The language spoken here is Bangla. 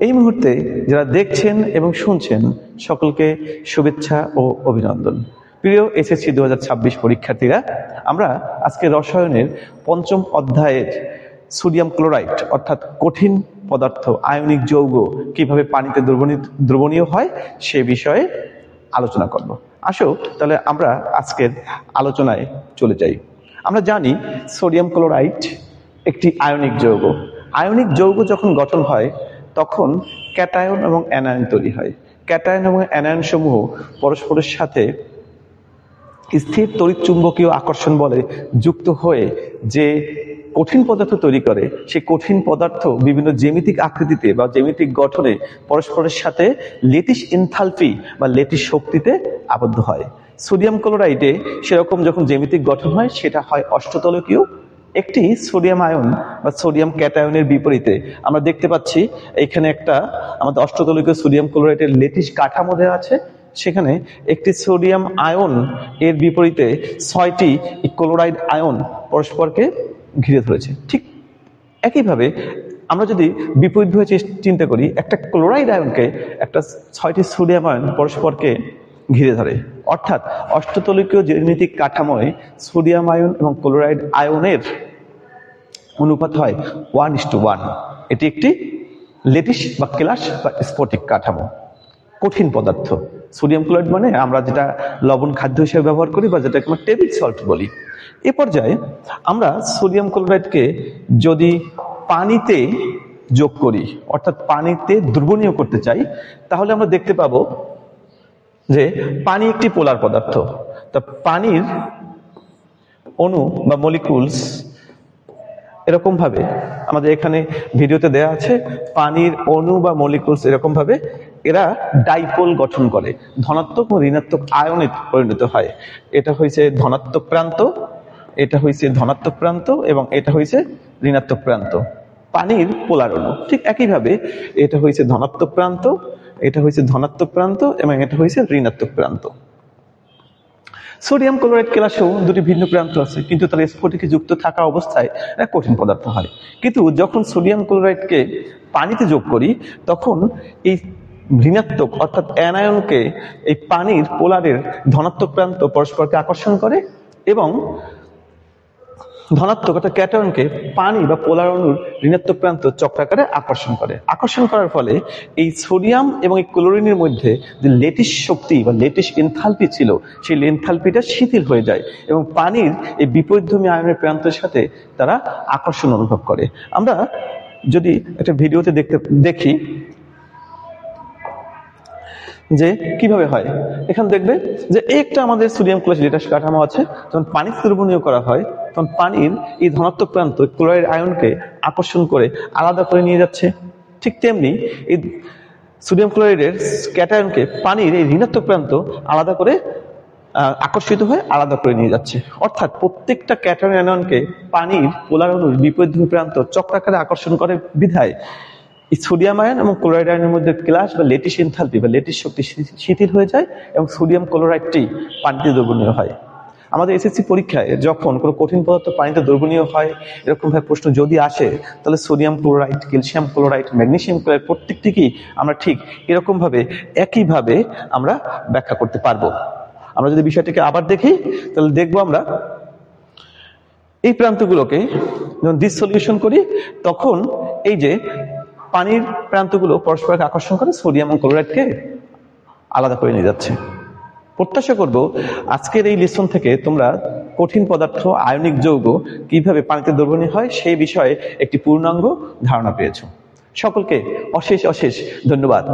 এই মুহূর্তে যারা দেখছেন এবং শুনছেন সকলকে শুভেচ্ছা ও অভিনন্দন। প্রিয় এসএসসি 2026 পরীক্ষার্থীরা, আমরা আজকে রসায়নের পঞ্চম অধ্যায়ের সোডিয়াম ক্লোরাইড অর্থাৎ কঠিন পদার্থ আয়নিক যৌগ কিভাবে পানিতে দ্রবণীয় হয় সে বিষয়ে আলোচনা করব। আসো তাহলে আমরা আজকের আলোচনায় চলে যাই। আমরা জানি সোডিয়াম ক্লোরাইড একটি আয়নিক যৌগ। আয়নিক যৌগ যখন গঠন হয় তখন ক্যাটায়ন এবং অ্যানায়ন তৈরি হয়। ক্যাটায়ন এবং অ্যানায়ন সমূহ পরস্পরের সাথে স্থির তড়িৎচুম্বকীয় আকর্ষণ বলে যুক্ত হয়ে যে কঠিন পদার্থ তৈরি করে, সেই কঠিন পদার্থ বিভিন্ন জ্যামিতিক আকৃতিতে বা জ্যামিতিক গঠনে পরস্পরের সাথে লেটিস এনথালপি বা লেটিস শক্তিতে আবদ্ধ হয়। সোডিয়াম ক্লোরাইডে সেরকম যখন জ্যামিতিক গঠন হয় সেটা হয় অষ্টতলকীয়। একটি সোডিয়াম আয়ন বা সোডিয়াম ক্যাটায়নের বিপরীতে আমরা দেখতে পাচ্ছি এখানে একটা আমাদের অষ্টতলকীয় সোডিয়াম ক্লোরাইডের লেটিস কাঠামো দেওয়া আছে। সেখানে একটি সোডিয়াম আয়ন এর বিপরীতে 6টি ক্লোরাইড আয়ন পরস্পরকে ঘিরে ধরেছে। ঠিক একইভাবে আমরা যদি বিপরীতভাবে চিন্তা করি, একটা ক্লোরাইড আয়নকে একটা 6টি সোডিয়াম আয়ন পরস্পরকে ঘিরে ধরে, অর্থাৎ অষ্টতলকীয় জ্যামিতিক কাঠামোয় সোডিয়াম আয়ন এবং ক্লোরাইড আয়নের অনুপাত হয় 1:1। এটি একটি লেটিস বা কেলাস বা স্ফটিক কাঠামো, কঠিন পদার্থ। সোডিয়াম ক্লোরাইড মানে আমরা যেটা লবণ খাদ্য হিসেবে ব্যবহার করি বা যেটাকে আমরা টেবিল সল্ট বলি। এ পর্যায়ে আমরা সোডিয়াম ক্লোরাইডকে যদি পানিতে যোগ করি অর্থাৎ পানিতে দ্রবণীয় করতে চাই, তাহলে আমরা দেখতে পাবো যে পানি একটি পোলার পদার্থ। তা পানির অণু বা মলিকুলস এরকম ভাবে আমাদের এখানে ভিডিওতে দেয়া আছে, পানির অণু বা মলিকুলস এরকম ভাবে এরা ডাইপোল গঠন করে, ধনাত্মক ও ঋণাত্মক আয়নে পরিণত হয়। এটা হয়েছে ধনাত্মক প্রান্ত, এটা হয়েছে ধনাত্মক প্রান্ত এবং এটা হয়েছে ঋণাত্মক প্রান্ত। পানির পোলার অণু ঠিক একইভাবে এটা হয়েছে ধনাত্মক প্রান্ত, এটা হয়েছে ধনাত্মক প্রান্ত এবং এটা হয়েছে ঋণাত্মক প্রান্ত। সোডিয়াম ক্লোরাইড কেলাসেও দুটি ভিন্ন প্রান্ত আছে, কিন্তু তার স্ফটিকে যুক্ত থাকা অবস্থায় কঠিন পদার্থ হয়। কিন্তু যখন সোডিয়াম ক্লোরাইডকে পানিতে যোগ করি তখন এই ঋণাত্মক অর্থাৎ অ্যানায়নকে এই পানির পোলারের ধনাত্মক প্রান্ত পরস্পরকে আকর্ষণ করে এবং ধনাত্মক অর্থাৎ ক্যাটায়নকে পানি বা পোলার অণুর ঋণাত্মক প্রান্ত চক্রাকারে আকর্ষণ করে। আকর্ষণ করার ফলে এই সোডিয়াম এবং এই ক্লোরিনের মধ্যে যে লেটিস শক্তি বা লেটিস এনথালপি ছিল সেই এনথালপিটা শিথিল হয়ে যায় এবং পানির এই বিপরীতধর্মী আয়নের প্রান্তের সাথে তারা আকর্ষণ অনুভব করে। আমরা যদি একটা ভিডিওতে দেখি যে কিভাবে হয়, এখানে দেখবে যে একটা আমাদের সোডিয়াম ক্লোরাইড লেটিস কাঠামো আছে। যখন পানিতে দ্রবণীয় করা হয় তখন পানির এই ধনাত্মক প্রান্ত ক্লোরাইড আয়নকে আকর্ষণ করে আলাদা করে নিয়ে যাচ্ছে। ঠিক তেমনি এই সোডিয়াম ক্লোরাইডের ক্যাটায়নকে পানির এই ঋণাত্মক প্রান্ত আলাদা করে আকর্ষিত হয়ে আলাদা করে নিয়ে যাচ্ছে। অর্থাৎ প্রত্যেকটা ক্যাটায়ন আয়নকে পানির পোলার অণুর বিপরীতধর্মী প্রান্ত চক্রাকারে আকর্ষণ করে বিধায় এই সোডিয়াম আয়ন এবং ক্লোরাইড আয়নের মধ্যে ক্লাস বা লেটিস এনথালপি বা লেটিস শক্তি শিথিল হয়ে যায় এবং সোডিয়াম ক্লোরাইডটি পানিতে দ্রবণীয় হয়। আমাদের এসএসসি পরীক্ষায় যখন কোনো কঠিন পদার্থ পানিতে দ্রবণীয় হয় এরকম ভাবে প্রশ্ন যদি আসে, তাহলে sodium chloride, calcium chloride, magnesium chloride প্রত্যেকটিকেই আমরা ঠিক এরকম ভাবে একইভাবে আমরা ব্যাখ্যা করতে পারবো। আমরা যদি বিষয়টিকে আবার দেখি তাহলে দেখবো আমরা এই প্রান্তগুলোকে যখন ডিসসলিউশন করি তখন এই যে পানির প্রান্তগুলো পরস্পরকে আকর্ষণ করে সোডিয়াম এবং ক্লোরাইডকে আলাদা করে নিয়ে যাচ্ছে। প্রত্যাশা করব আজকের এই লেসন থেকে তোমরা কঠিন পদার্থ আয়নিক যৌগ কিভাবে পানিতে দ্রবণীয় হয় সেই বিষয়ে একটি পূর্ণাঙ্গ ধারণা পেয়েছো। সকলকে অশেষ অশেষ ধন্যবাদ।